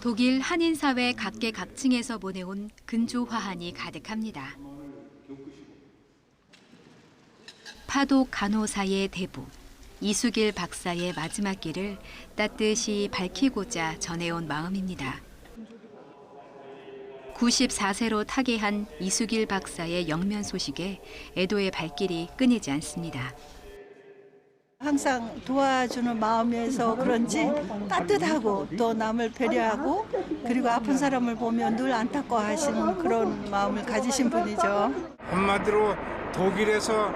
독일 한인사회 각계각층에서 보내온 근조 화환이 가득합니다. 파독 간호사의 대부, 이수길 박사의 마지막 길을 따뜻이 밝히고자 전해온 마음입니다. 94세로 타계한 이수길 박사의 영면 소식에 애도의 발길이 끊이지 않습니다. 항상 도와주는 마음에서 그런지 따뜻하고 또 남을 배려하고 그리고 아픈 사람을 보면 늘 안타까워하시는 그런 마음을 가지신 분이죠. 한마디로 독일에서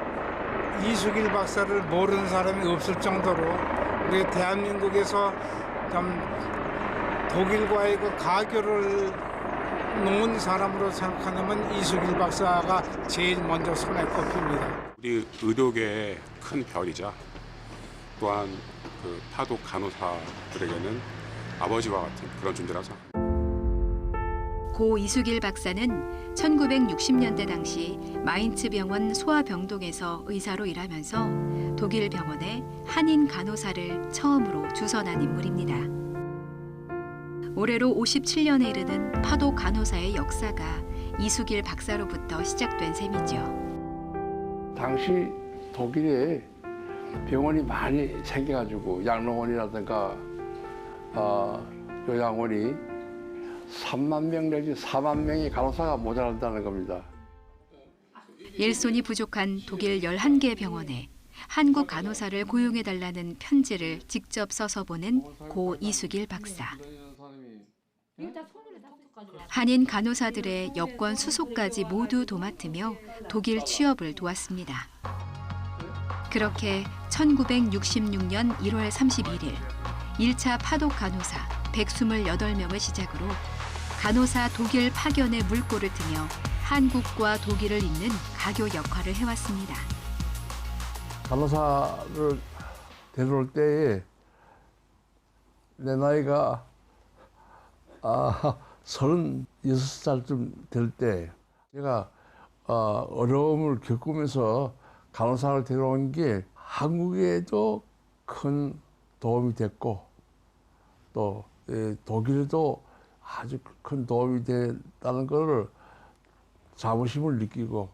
이수길 박사를 모르는 사람이 없을 정도로 우리 대한민국에서 참 독일과의 그 가교를 놓은 사람으로 생각하면 이수길 박사가 제일 먼저 손에 꼽힙니다. 우리 의료계의 큰 별이자 또한 그 파독 간호사들에게는 아버지와 같은 그런 존재라서. 고 이수길 박사는 1960년대 당시 마인츠 병원 소아병동에서 의사로 일하면서 독일 병원에 한인 간호사를 처음으로 주선한 인물입니다. 올해로 57년에 이르는 파독 간호사의 역사가 이수길 박사로부터 시작된 셈이죠. 당시 독일에 병원이 많이 생겨가지고 양로원이라든가 요양원이 3만 명 내지 4만 명의 간호사가 모자란다는 겁니다. 일손이 부족한 독일 11개 병원에 한국 간호사를 고용해달라는 편지를 직접 써서 보낸 고 이수길 박사. 한인 간호사들의 여권 수속까지 모두 도맡으며 독일 취업을 도왔습니다. 그렇게 1966년 1월 31일 1차 파독 간호사 128명을 시작으로 간호사 독일 파견의 물꼬를 트며 한국과 독일을 잇는 가교 역할을 해왔습니다. 간호사를 데려올 때에 내 나이가 36살쯤 될 때 제가 어려움을 겪으면서 간호사를 데려온 게 한국에도 큰 도움이 됐고 또 독일에도 아주 큰 도움이 됐다는 것을 자부심을 느끼고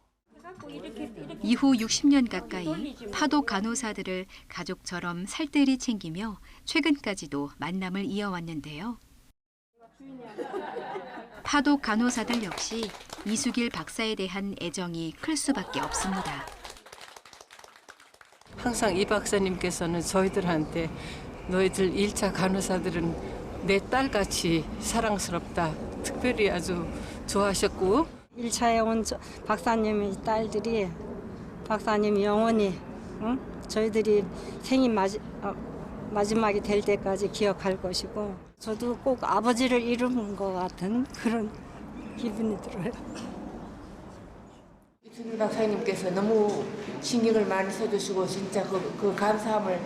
이후 60년 가까이 파독 간호사들을 가족처럼 살뜰히 챙기며 최근까지도 만남을 이어왔는데요. 파독 간호사들 역시 이수길 박사에 대한 애정이 클 수밖에 없습니다. 항상 이 박사님께서는 저희들한테 너희들 1차 간호사들은 내 딸같이 사랑스럽다. 특별히 아주 좋아하셨고 1차에 온 박사님의 딸들이 박사님 영원히 저희들이 생일 마지막이 될 때까지 기억할 것이고 저도 꼭 아버지를 잃은 것 같은 그런 기분이 들어요. 이수길 박사님께서 너무 신경을 많이 써주시고 진짜 그 감사함을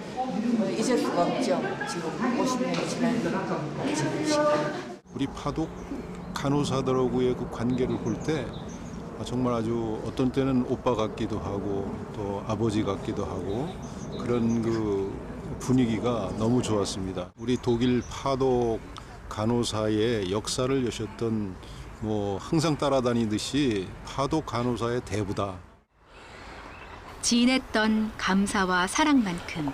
잊을 수가 없죠. 지금 50년이 지난 지금. 우리 파독 간호사들하고의 그 관계를 볼 때 정말 아주 어떤 때는 오빠 같기도 하고 또 아버지 같기도 하고 그런 그 분위기가 너무 좋았습니다. 우리 독일 파독 간호사의 역사를 여셨던 뭐 항상 따라다니듯이 파독 간호사의 대부다. 지인했던 감사와 사랑만큼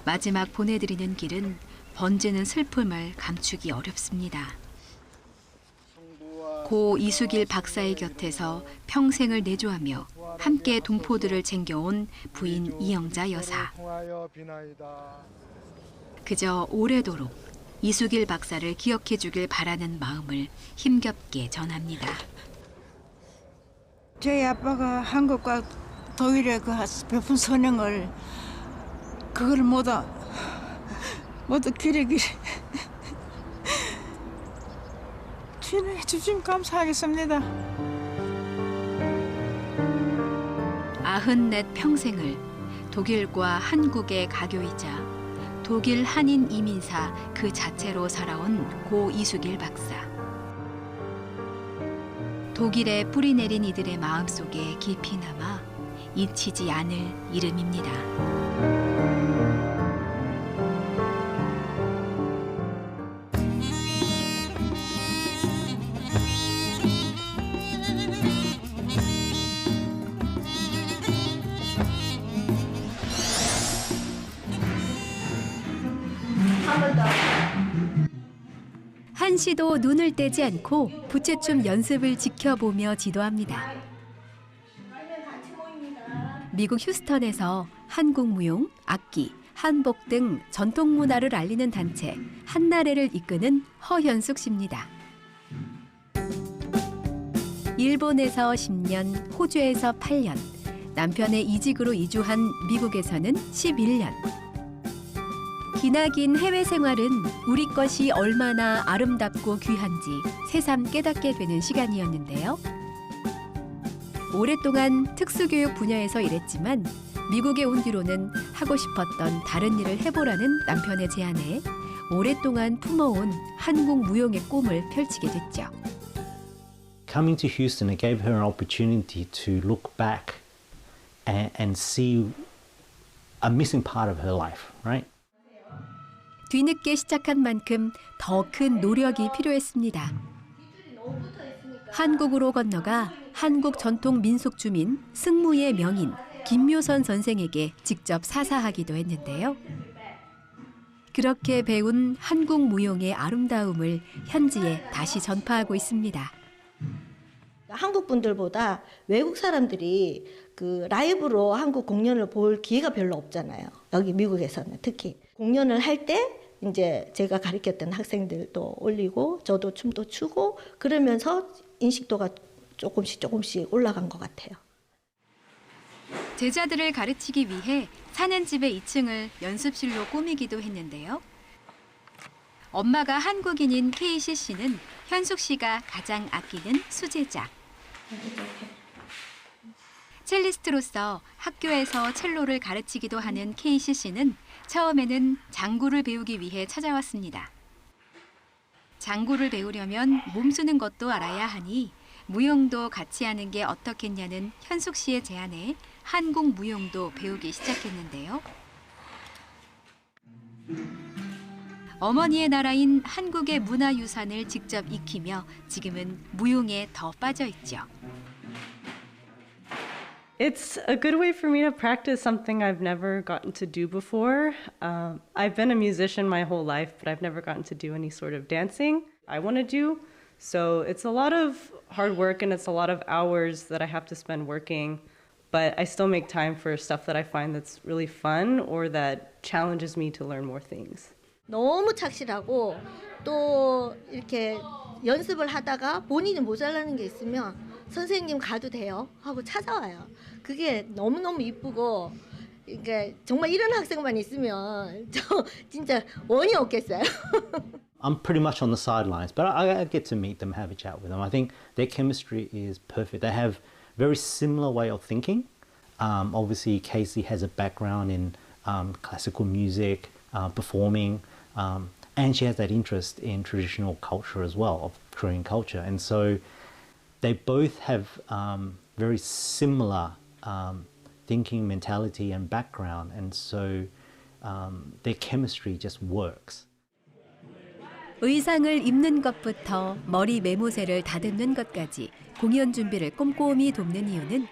마지막 보내드리는 길은 번지는 슬픔을 감추기 어렵습니다. 고 이수길 박사의 곁에서 평생을 내조하며 함께 동포들을 챙겨온 부인 이영자 여사. 그저 오래도록 이수길 박사를 기억해 주길 바라는 마음을 힘겹게 전합니다. 저희 아빠가 한국과 독일의 그 베푼 선행을 그걸 모두 기리기 주인해 주시면 감사하겠습니다. 94 평생을 독일과 한국의 가교이자 독일 한인 이민사 그 자체로 살아온 고 이수길 박사. 독일에 뿌리 내린 이들의 마음속에 깊이 남아 잊히지 않을 이름입니다. 씨도 눈을 떼지 않고 부채춤 연습을 지켜보며 지도합니다. 미국 휴스턴에서 한국 무용, 악기, 한복 등 전통 문화를 알리는 단체 한나래를 이끄는 허현숙 씨입니다. 일본에서 10년, 호주에서 8년, 남편의 이직으로 이주한 미국에서는 11년. 기나긴 해외 생활은 우리 것이 얼마나 아름답고 귀한지 새삼 깨닫게 되는 시간이었는데요. 오랫동안 특수교육 분야에서 일했지만 미국에 온 뒤로는 하고 싶었던 다른 일을 해보라는 남편의 제안에 오랫동안 품어온 한국 무용의 꿈을 펼치게 됐죠. Coming to Houston, it gave her an opportunity to look back and see a missing part of her life, right? 뒤늦게 시작한 만큼 더 큰 노력이 필요했습니다. 한국으로 건너가 한국 전통 민속 주민 승무의 명인 김묘선 선생에게 직접 사사하기도 했는데요. 그렇게 배운 한국 무용의 아름다움을 현지에 다시 전파하고 있습니다. 한국 분들보다 외국 사람들이 그 라이브로 한국 공연을 볼 기회가 별로 없잖아요. 여기 미국에서는 특히 공연을 할 때 이제 제가 가르쳤던 학생들도 올리고 저도 춤도 추고 그러면서 인식도가 조금씩 올라간 것 같아요. 제자들을 가르치기 위해 사는 집의 2층을 연습실로 꾸미기도 했는데요. 엄마가 한국인인 케이시 씨는 현숙 씨가 가장 아끼는 수제자. 첼리스트로서 학교에서 첼로를 가르치기도 하는 케이시 씨는 처음에는 장구를 배우기 위해 찾아왔습니다. 장구를 배우려면 몸 쓰는 것도 알아야 하니 무용도 같이 하는 게 어떻겠냐는 현숙 씨의 제안에 한국 무용도 배우기 시작했는데요. 어머니의 나라인 한국의 문화유산을 직접 익히며 지금은 무용에 더 빠져 있죠. It's a good way for me to practice something I've never gotten to do before. I've been a musician my whole life, but I've never gotten to do any sort of dancing I want to do. So it's a lot of hard work and it's a lot of hours that I have to spend working, but I still make time for stuff that I find that's really fun or that challenges me to learn more things. 너무 착실하고 또 이렇게 연습을 하다가 본인이 모자라는 게 있으면 선생님 가도 돼요 하고 찾아와요. 그게 너무너무 이쁘고 이게 정말 이런 학생만 있으면 저 진짜 원이 없겠어요. I'm pretty much on the sidelines, but I get to meet them, have a chat with them. I think their chemistry is perfect. They have very similar way of thinking. Obviously, Casey has a background in classical music, performing, and she has that interest in traditional culture as well, of Korean culture. And so they both have very similar thinking, mentality, and background. And so their chemistry just works. 의상을 입는 것부터 머리 메모새를 다듬는 것까지 공연 준비를 꼼꼼히 돕는 이유는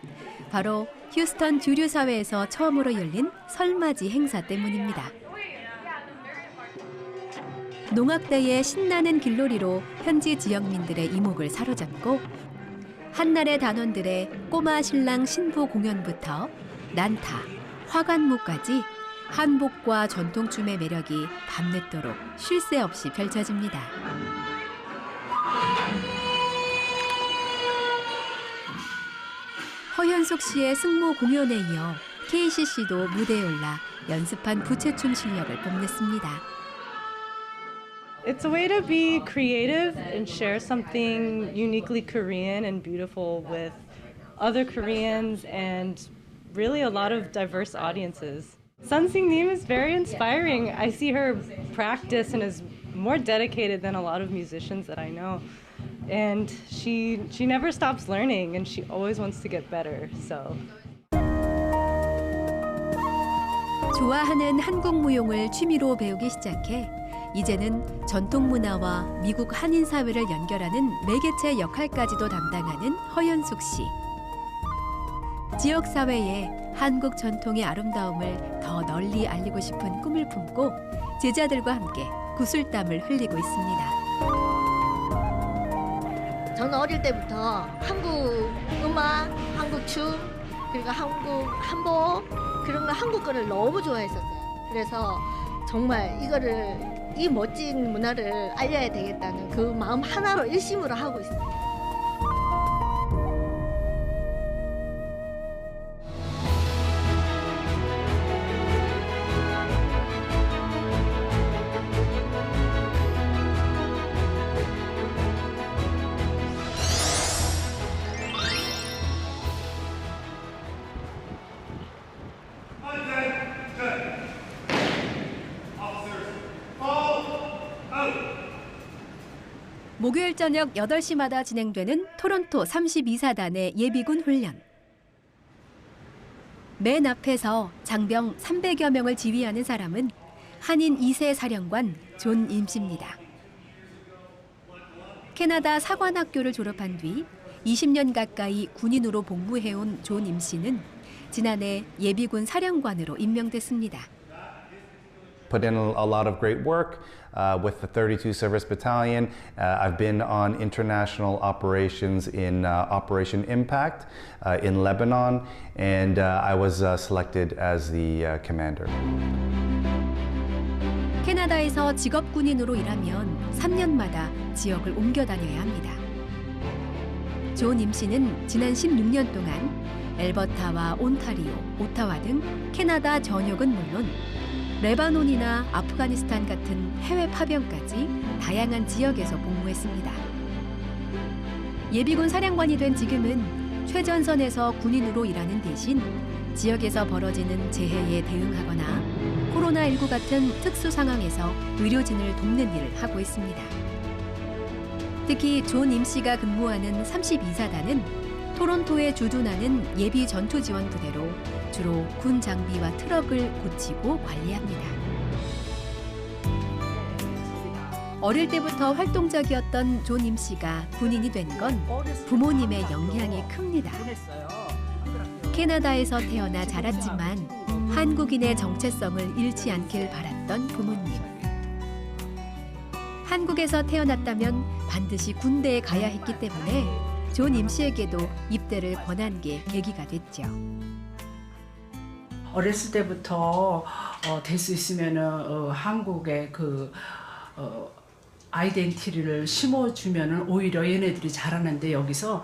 바로 휴스턴 주류 사회에서 처음으로 열린 설맞이 행사 때문입니다. 농악대의 신나는 길놀이로 현지 지역민들의 이목을 사로잡고 한날의 단원들의 꼬마 신랑 신부 공연부터 난타, 화관무까지 한복과 전통춤의 매력이 밤늦도록 쉴 새 없이 펼쳐집니다. 허현숙 씨의 승모 공연에 이어 케이시 씨도 무대에 올라 연습한 부채춤 실력을 뽐냈습니다. It's a way to be creative and share something uniquely Korean and beautiful with other Koreans and really a lot of diverse audiences. Sunsing Nim is very inspiring. I see her practice and is more dedicated than a lot of musicians that I know. And she never stops learning and she always wants to get better. So. 좋아하는 한국 무용을 취미로 배우기 시작해 이제는 전통 문화와 미국 한인 사회를 연결하는 매개체 역할까지도 담당하는 허현숙 씨. 지역 사회에 한국 전통의 아름다움을 더 널리 알리고 싶은 꿈을 품고 제자들과 함께 구슬땀을 흘리고 있습니다. 어릴 때부터 한국 음악, 한국 춤, 그리고 한국 한복 그런 거 한국 거를 너무 좋아했었어요. 그래서 정말 이 멋진 문화를 알려야 되겠다는 그 마음 하나로 일심으로 하고 있습니다. 목요일 저녁 8시마다 진행되는 토론토 32사단의 예비군 훈련. 맨 앞에서 장병 300여 명을 지휘하는 사람은 한인 2세 사령관 존 임씨입니다. 캐나다 사관학교를 졸업한 뒤 20년 가까이 군인으로 복무해온 존 임씨는 지난해 예비군 사령관으로 임명됐습니다. Put in a lot of great work with the 32 Service Battalion. I've been on international operations in Operation Impact in Lebanon, and I was selected as the commander. 캐나다에서 직업군인으로 일하면 3년마다 지역을 옮겨 다녀야 합니다. 존 임씨는 지난 16년 동안 엘버타와 온타리오, 오타와 등 캐나다 전역은 물론 레바논이나 아프가니스탄 같은 해외 파병까지 다양한 지역에서 복무했습니다. 예비군 사령관이 된 지금은 최전선에서 군인으로 일하는 대신 지역에서 벌어지는 재해에 대응하거나 코로나19 같은 특수 상황에서 의료진을 돕는 일을 하고 있습니다. 특히 존 임씨가 근무하는 32사단은 토론토에 주둔하는 예비 전투 지원 부대로 주로 군 장비와 트럭을 고치고 관리합니다. 어릴 때부터 활동적이었던 존 임씨가 군인이 된 건 부모님의 영향이 큽니다. 캐나다에서 태어나 자랐지만 한국인의 정체성을 잃지 않길 바랐던 부모님. 한국에서 태어났다면 반드시 군대에 가야 했기 때문에 존 임씨에게도 입대를 권한 게 계기가 됐죠. 어렸을 때부터 될 수 있으면은 한국의 그 아이덴티티를 심어주면은 오히려 얘네들이 자라는데 여기서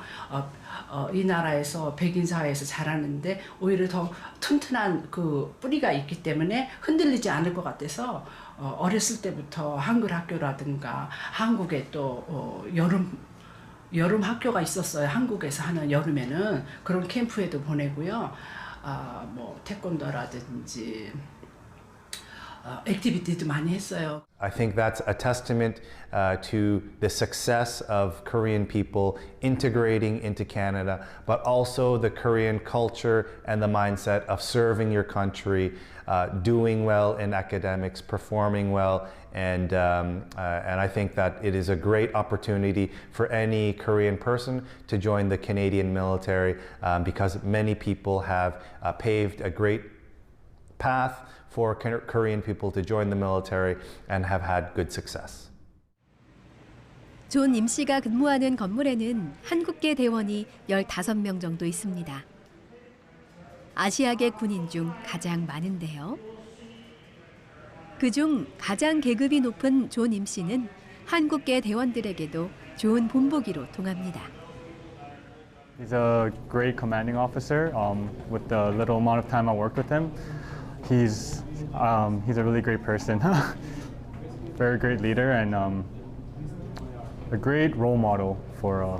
이 나라에서 백인 사회에서 자라는데 오히려 더 튼튼한 그 뿌리가 있기 때문에 흔들리지 않을 것 같아서 어렸을 때부터 한글 학교라든가 한국에 또 여름 학교가 있었어요. 한국에서 하는 여름에는 그런 캠프에도 보내고요. 뭐 태권도라든지 액티비티도 많이 했어요. I think that's a testament to the success of Korean people integrating into Canada, but also the Korean culture and the mindset of serving your country, doing well in academics, performing well, and I think that it is a great opportunity for any Korean person to join the Canadian military because many people have paved a great path for Korean people to join the military and have had good success. 존 임씨가 근무하는 건물에는 한국계 대원이 15명 정도 있습니다. 아시아계 군인 중 가장 많은데요. 그중 가장 계급이 높은 존 임씨는 한국계 대원들에게도 좋은 본보기로 통합니다. He's a great commanding officer. With the little amount of time I worked with him, he's a really great person. Very great leader and a great role model for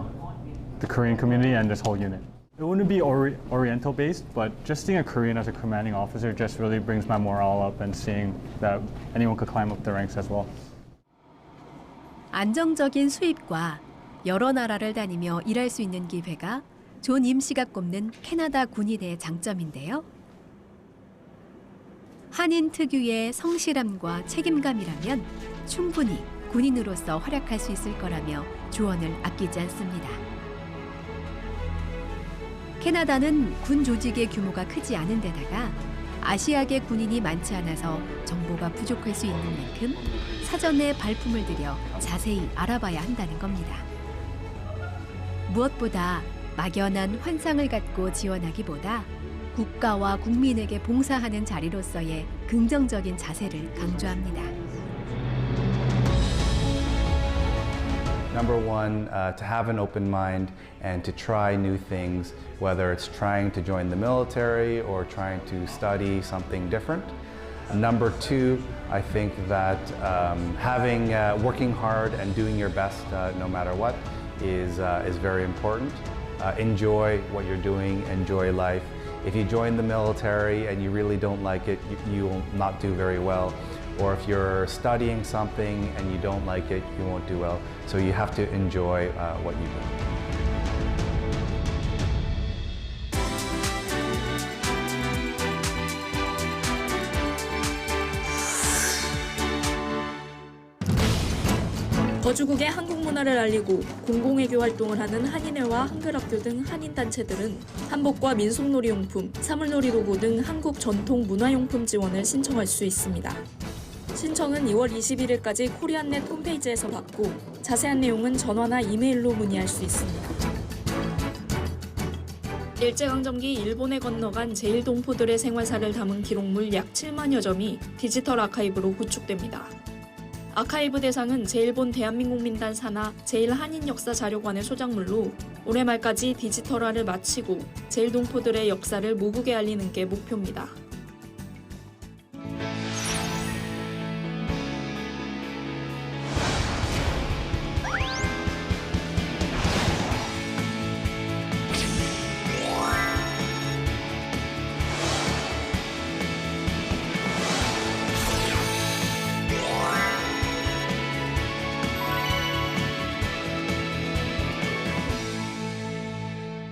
the Korean community and this whole unit. It wouldn't be Oriental based, but just seeing a Korean as a commanding officer just really brings my morale up and seeing that anyone could climb up the ranks as well. 안정적인 수입과 여러 나라를 다니며 일할 수 있는 기회가 존 임씨가 꼽는 캐나다 군인의 장점인데요. 한인 특유의 성실함과 책임감이라면 충분히 군인으로서 활약할 수 있을 거라며 조언을 아끼지 않습니다. 캐나다는 군 조직의 규모가 크지 않은 데다가 아시아계 군인이 많지 않아서 정보가 부족할 수 있는 만큼 사전에 발품을 들여 자세히 알아봐야 한다는 겁니다. 무엇보다 막연한 환상을 갖고 지원하기보다 국가와 국민에게 봉사하는 자리로서의 긍정적인 자세를 강조합니다. Number one, to have an open mind and to try new things, whether it's trying to join the military or trying to study something different. Number two, I think that working hard and doing your best no matter what is very important. Enjoy what you're doing, enjoy life. If you join the military and you really don't like it, you will not do very well. Or if you're studying something and you don't like it, you won't do well. So you have to enjoy what you do. 거주국의 한국 문화를 알리고 공공외교 활동을 하는 한인회와 한글학교 등 한인단체들은 한복과 민속놀이용품, 사물놀이 도구 등 한국 전통 문화용품 지원을 신청할 수 있습니다. 신청은 2월 21일까지 코리안넷 홈페이지에서 받고 자세한 내용은 전화나 이메일로 문의할 수 있습니다. 일제강점기 일본에 건너간 제일동포들의 생활사를 담은 기록물 약 7만여 점이 디지털 아카이브로 구축됩니다. 아카이브 대상은 제일본 대한민국민단 산하 제일한인역사자료관의 소작물로 올해 말까지 디지털화를 마치고 제일동포들의 역사를 모국에 알리는 게 목표입니다.